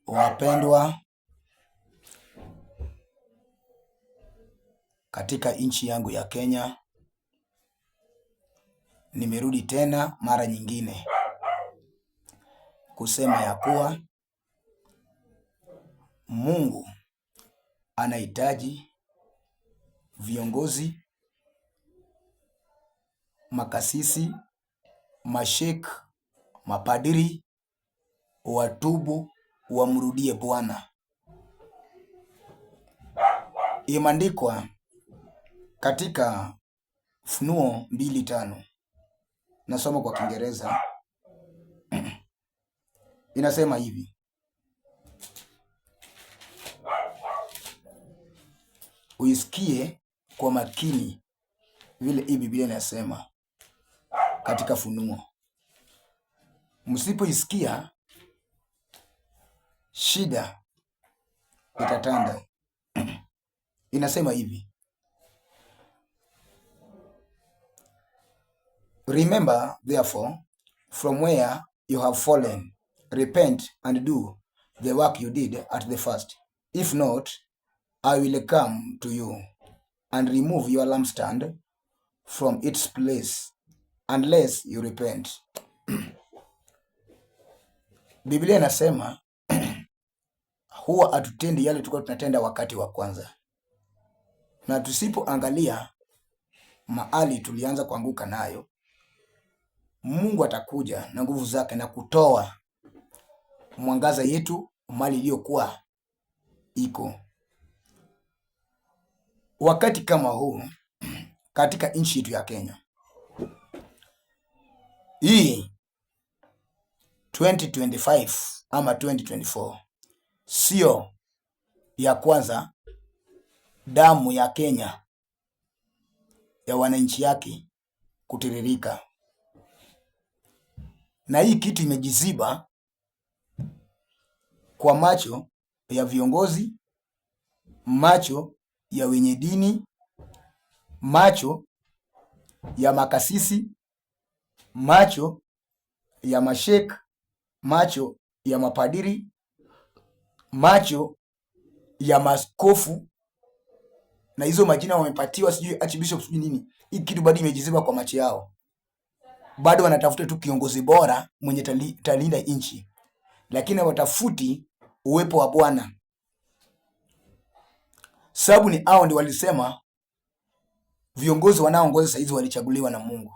Wapendwa katika nchi yangu ya Kenya, nimerudi tena mara nyingine kusema ya kuwa Mungu anahitaji viongozi, makasisi, mashek, mapadiri watubu, wamrudie Bwana. Imeandikwa katika Ufunuo 2:5. Nasoma kwa Kiingereza. Inasema hivi: uisikie kwa makini vile hii Biblia inasema katika Funuo. Msipoisikia, shida itatanda. Inasema hivi: remember therefore from where you have fallen, repent and do the work you did at the first. If not, I will come to you and remove your lampstand from its place unless you repent. Biblia inasema huwa hatutendi yale tulikuwa tunatenda wakati wa kwanza, na tusipoangalia mahali tulianza kuanguka nayo, Mungu atakuja na nguvu zake na kutoa mwangaza yetu mali iliyokuwa iko. Wakati kama huu katika nchi yetu ya Kenya hii 2025 ama 2024 sio ya kwanza damu ya Kenya ya wananchi yake kutiririka, na hii kitu imejiziba kwa macho ya viongozi, macho ya wenye dini, macho ya makasisi, macho ya mashek, macho ya mapadiri, macho ya maskofu, na hizo majina wamepatiwa, sijui archbishop, sijui nini. Hii kitu bado imejiziba kwa macho yao. Bado wanatafuta tu kiongozi bora mwenye talinda nchi, lakini watafuti uwepo wa Bwana. Sababu ni hao ndio walisema viongozi wanaoongoza saizi walichaguliwa na Mungu.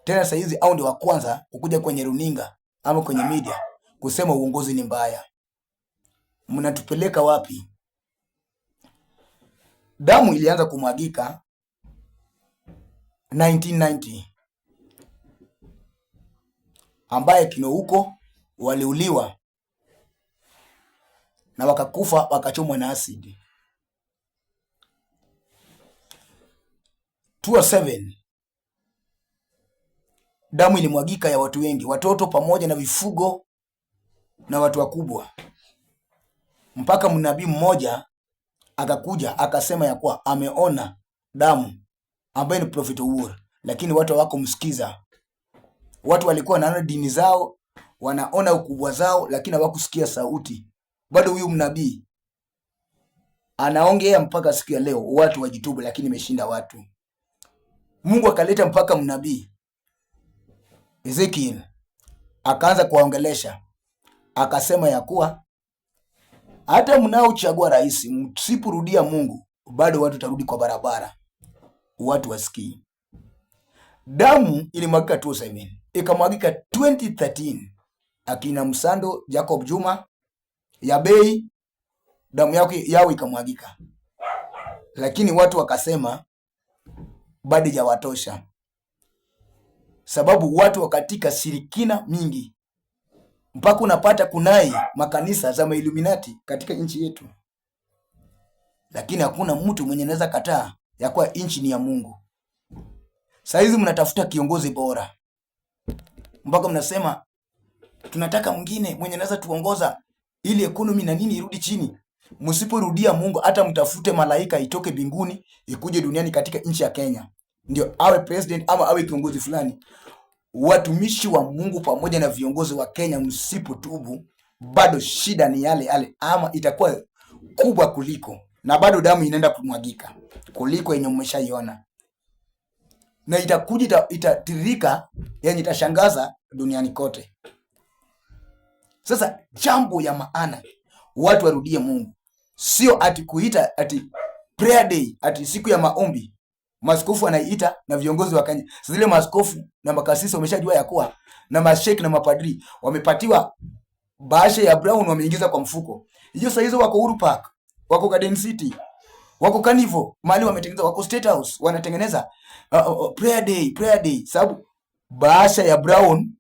Tena saizi hao ndio wa kwanza ukuja kwenye runinga ama kwenye media kusema uongozi ni mbaya. Mnatupeleka wapi? Damu ilianza kumwagika 1990, ambaye kino huko waliuliwa na wakakufa, wakachomwa na asidi. 2007 damu ilimwagika ya watu wengi, watoto pamoja na vifugo na watu wakubwa, mpaka mnabii mmoja akakuja akasema ya kuwa ameona damu, ambaye ni Prophet Owuor, lakini watu hawako msikiza. Watu walikuwa wanaona dini zao, wanaona ukubwa zao, lakini hawakusikia sauti. Bado huyu mnabii anaongea mpaka siku ya leo watu wajitubu, lakini imeshinda watu. Mungu akaleta mpaka mnabii Ezekiel, akaanza kuwaongelesha, akasema ya kuwa hata mnaochagua rais, msiporudia Mungu, bado watu tarudi kwa barabara. Watu wasikii. Damu ilimwagika 2007, ikamwagika 2013, akina Msando, Jacob Juma, Yabei, damu yao ikamwagika, lakini watu wakasema bado hajawatosha, sababu watu wakatika shirikina mingi, mpaka unapata kunai makanisa za Illuminati katika nchi yetu, lakini hakuna mtu mwenye anaweza kataa ya kuwa nchi ni ya Mungu. Saizi mnatafuta kiongozi bora, mpaka mnasema tunataka mwingine mwenye anaweza tuongoza ili economy na nini irudi chini. Msiporudia Mungu, hata mtafute malaika itoke mbinguni ikuje duniani katika nchi ya Kenya ndio awe president ama awe kiongozi fulani, watumishi wa Mungu pamoja na viongozi wa Kenya, msipotubu, bado shida ni yale yale, ama itakuwa kubwa kuliko, na bado damu inaenda kumwagika kuliko yenye umeshaiona, na itakuja itatirika yenye itashangaza duniani kote. Sasa jambo ya maana, watu warudie Mungu, sio ati kuita ati prayer day, ati siku ya maombi. Maaskofu wanaiita na viongozi wa Kenya. Zile maaskofu na makasisi wameshajua ya kuwa na masheki na mapadri wamepatiwa bahasha ya brown, wameingiza kwa mfuko. Hiyo saa hizo wako Uhuru Park, wako Garden City, wako Carnival, mahali wametengeneza, wako State House wanatengeneza prayer day, sababu bahasha ya brown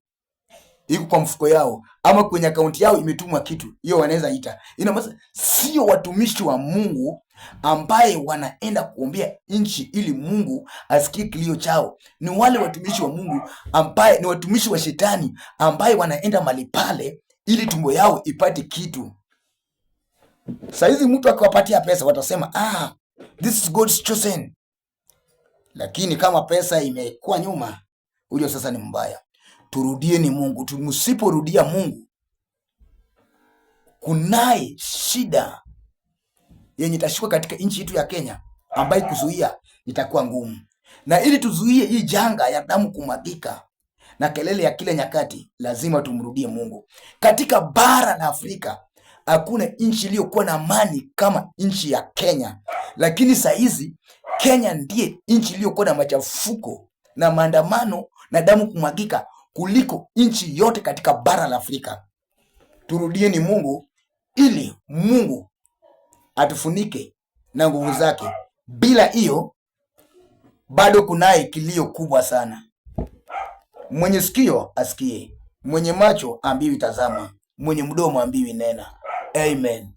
iko kwa mfuko yao ama kwenye akaunti yao imetumwa kitu, hiyo wanaweza ita. Ina sio watumishi wa Mungu ambaye wanaenda kuombea nchi ili Mungu asikie kilio chao. Ni wale watumishi wa Mungu ambaye ni watumishi wa shetani ambaye wanaenda mali pale ili tumbo yao ipate kitu. Saizi mtu akiwapatia pesa watasema this is God's chosen. Lakini kama pesa imekuwa nyuma, huyo sasa ni mbaya. Turudieni Mungu. Msiporudia Mungu, kunaye shida yenye itashuka katika nchi yetu ya Kenya ambayo kuzuia itakuwa ngumu. Na ili tuzuie hii janga ya damu kumwagika na kelele ya kila nyakati, lazima tumrudie Mungu. Katika bara la Afrika hakuna nchi iliyokuwa na amani kama nchi ya Kenya, lakini saa hizi Kenya ndiye nchi iliyokuwa na machafuko na maandamano na damu kumwagika kuliko nchi yote katika bara la Afrika. Turudieni Mungu ili Mungu atufunike na nguvu zake. Bila hiyo bado kunaye kilio kubwa sana. Mwenye sikio asikie, mwenye macho ambiwi tazama, mwenye mdomo ambiwi nena. Amen.